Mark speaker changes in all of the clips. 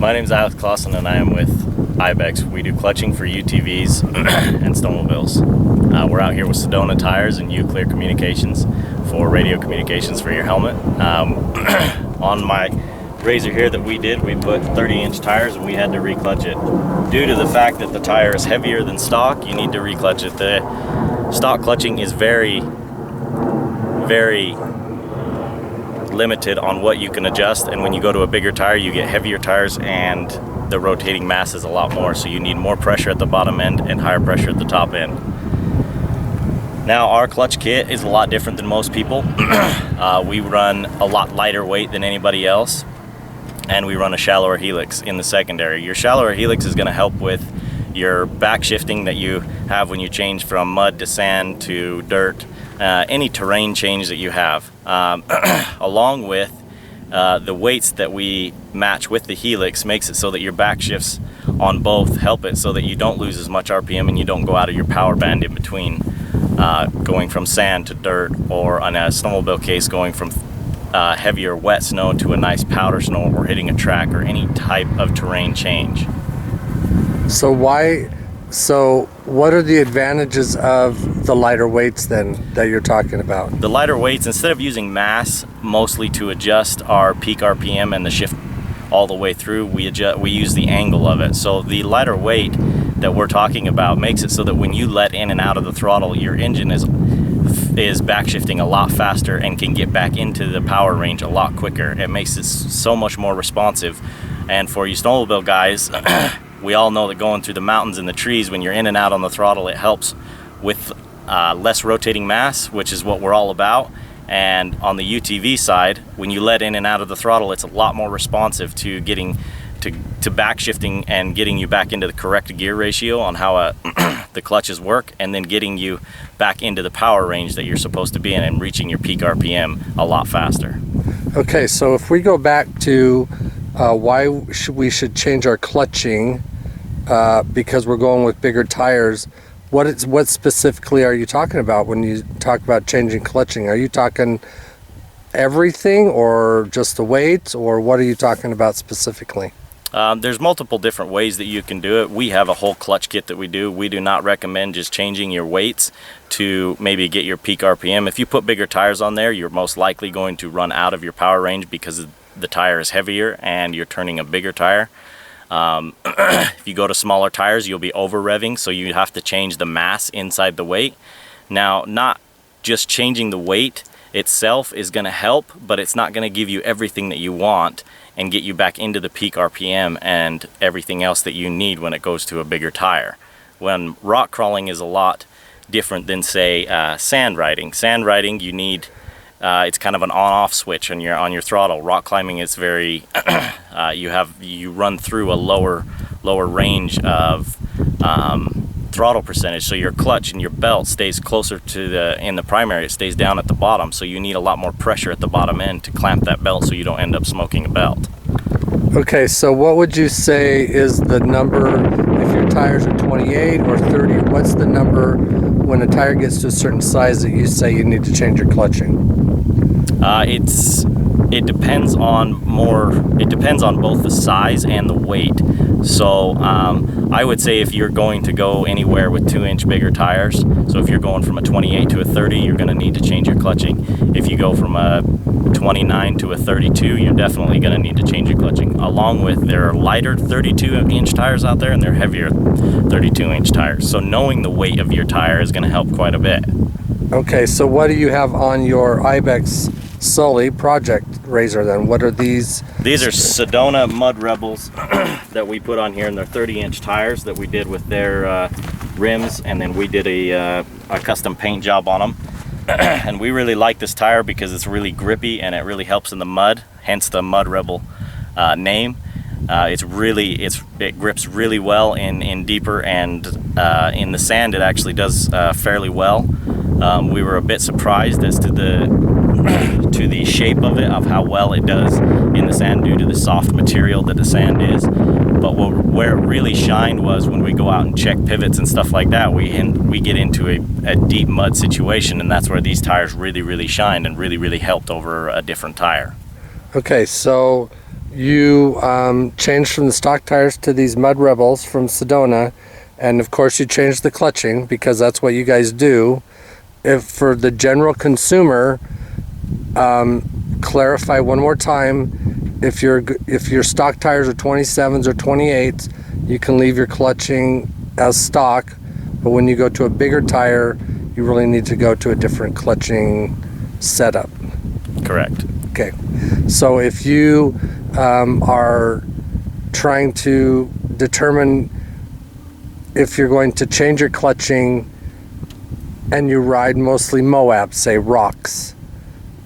Speaker 1: My name is Klassen and I am with IBEXX. We do clutching for UTVs and snowmobiles. We're out here with Sedona tires and U-Clear communications for radio communications for your helmet. On my razor here that we did, we put 30-inch tires and we had to reclutch it. Due to the fact that the tire is heavier than stock, you need to reclutch it. The stock clutching is very limited on what you can adjust, and when you go to a bigger tire you get heavier tires and the rotating mass is a lot more, so you need more pressure at the bottom end and higher pressure at the top end. Now our clutch kit is a lot different than most people. We run a lot lighter weight than anybody else, and we run a shallower helix in the secondary. Your shallower helix is going to help with your back shifting that you have when you change from mud to sand to dirt, any terrain change that you have, along with the weights that we match with the helix makes it so that your back shifts on both help it so that you don't lose as much RPM and you don't go out of your power band in between, going from sand to dirt, or on a snowmobile case going from heavier wet snow to a nice powder snow, or hitting a track, or any type of terrain change.
Speaker 2: So what are the advantages of the lighter weights then that you're talking about?
Speaker 1: The lighter weights, instead of using mass mostly to adjust our peak RPM and the shift all the way through, we use the angle of it. So the lighter weight that we're talking about makes it so that when you let in and out of the throttle, your engine is back shifting a lot faster and can get back into the power range a lot quicker. It makes it so much more responsive. And for you snowmobile guys, we all know that going through the mountains and the trees, when you're in and out on the throttle, it helps with less rotating mass, which is what we're all about. And on the UTV side, when you let in and out of the throttle, it's a lot more responsive to getting to back shifting and getting you back into the correct gear ratio on how the clutches work, and then getting you back into the power range that you're supposed to be in and reaching your peak RPM a lot faster.
Speaker 2: Okay, so if we go back to why we should change our clutching, because we're going with bigger tires, what specifically are you talking about when you talk about changing clutching? Are you talking everything, or just the weights, or what are you talking about specifically?
Speaker 1: There's multiple different ways that you can do it. We have a whole clutch kit that we do. We do not recommend just changing your weights to maybe get your peak RPM. If you put bigger tires on there, you're most likely going to run out of your power range because the tire is heavier and you're turning a bigger tire. If you go to smaller tires, you'll be over revving, so you have to change the mass inside the weight. Now, not just changing the weight itself is going to help, but it's not going to give you everything that you want and get you back into the peak RPM and everything else that you need when it goes to a bigger tire. When rock crawling is a lot different than, say, sand riding. Sand riding, you need it's kind of an on-off switch on your throttle. Rock climbing is very you run through a lower range of throttle percentage, so your clutch and your belt stays closer to in the primary, it stays down at the bottom, so you need a lot more pressure at the bottom end to clamp that belt so you don't end up smoking a belt.
Speaker 2: Okay, so what would you say is the number, if your tires are 28 or 30, what's the number when a tire gets to a certain size that you say you need to change your clutching? It depends on
Speaker 1: both the size and the weight. So I would say if you're going to go anywhere with 2-inch bigger tires, so if you're going from a 28 to a 30, you're going to need to change your clutching. If you go from a 29 to a 32, you're definitely going to need to change your clutching. Along with, there are lighter 32-inch tires out there and there are heavier 32-inch tires. So knowing the weight of your tire is going to help quite a bit.
Speaker 2: Okay, so what do you have on your IBEXX Sully project razor then? What are these?
Speaker 1: These are Sedona Mud Rebels that we put on here, and they're 30-inch tires that we did with their rims, and then we did a custom paint job on them. And we really like this tire because it's really grippy and it really helps in the mud, hence the Mud Rebel name. It grips really well in deeper, and in the sand it actually does fairly well. We were a bit surprised as to the shape of it, of how well it does in the sand due to the soft material that the sand is. But where it really shined was when we go out and check pivots and stuff like that, we get into a deep mud situation, and that's where these tires really shined and really helped over a different tire.
Speaker 2: Okay, so you changed from the stock tires to these Mud Rebels from Sedona, and of course you changed the clutching because that's what you guys do. If for the general consumer, clarify one more time, if your stock tires are 27s or 28s, you can leave your clutching as stock, but when you go to a bigger tire, you really need to go to a different clutching setup.
Speaker 1: Correct.
Speaker 2: Okay, so if you are trying to determine if you're going to change your clutching and you ride mostly Moab, say rocks,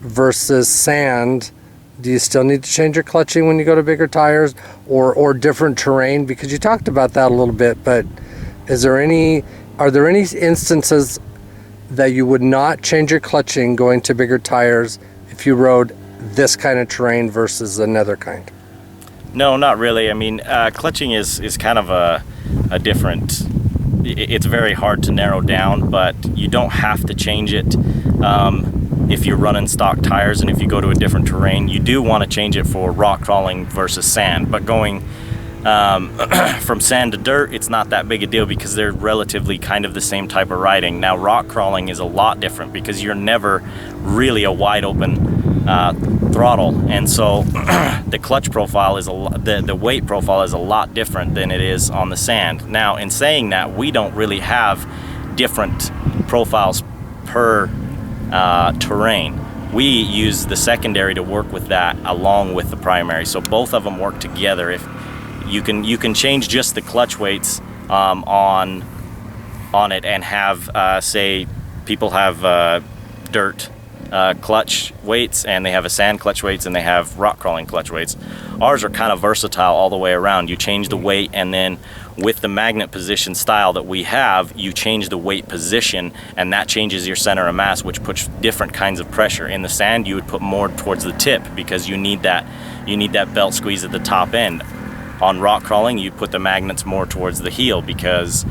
Speaker 2: versus sand, do you still need to change your clutching when you go to bigger tires or different terrain? Because you talked about that a little bit, but are there any instances that you would not change your clutching going to bigger tires if you rode this kind of terrain versus another kind?
Speaker 1: No, not really. I mean, clutching is kind of a different, it's very hard to narrow down, but you don't have to change it if you're running stock tires. And if you go to a different terrain, you do want to change it for rock crawling versus sand. But going from sand to dirt, it's not that big a deal because they're relatively kind of the same type of riding. Now rock crawling is a lot different because you're never really a wide open throttle, and so the clutch profile is the weight profile is a lot different than it is on the sand. Now in saying that, we don't really have different profiles per terrain. We use the secondary to work with that along with the primary, so both of them work together. If you can change just the clutch weights on it and have say people have dirt clutch weights and they have a sand clutch weights and they have rock crawling clutch weights. Ours are kind of versatile all the way around. You change the weight, and then with the magnet position style that we have, you change the weight position, and that changes your center of mass, which puts different kinds of pressure. In the sand, you would put more towards the tip because you need that belt squeeze at the top end. On rock crawling, you put the magnets more towards the heel because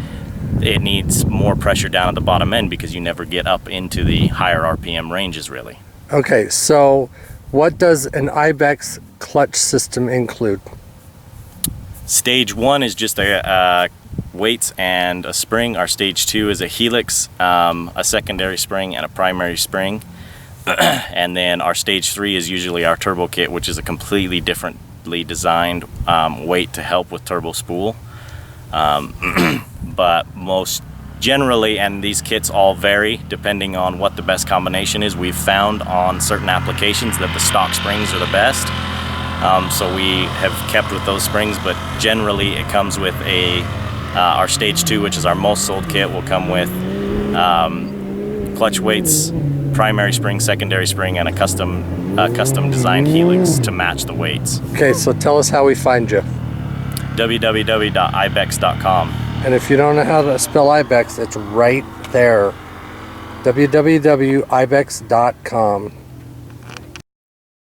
Speaker 1: it needs more pressure down at the bottom end because you never get up into the higher RPM ranges really.
Speaker 2: Okay, so what does an IBEXX clutch system include?
Speaker 1: Stage 1 is just a weights and a spring. Our stage 2 is a helix, a secondary spring, and a primary spring. And then our stage 3 is usually our turbo kit, which is a completely differently designed weight to help with turbo spool. But most generally, and these kits all vary depending on what the best combination is, we've found on certain applications that the stock springs are the best. So we have kept with those springs, but generally it comes with our stage 2, which is our most sold kit, will come with clutch weights, primary spring, secondary spring, and a custom designed helix to match the weights.
Speaker 2: Okay, so tell us how we find you.
Speaker 1: www.ibexx.com.
Speaker 2: And if you don't know how to spell IBEXX, it's right there. www.ibexx.com.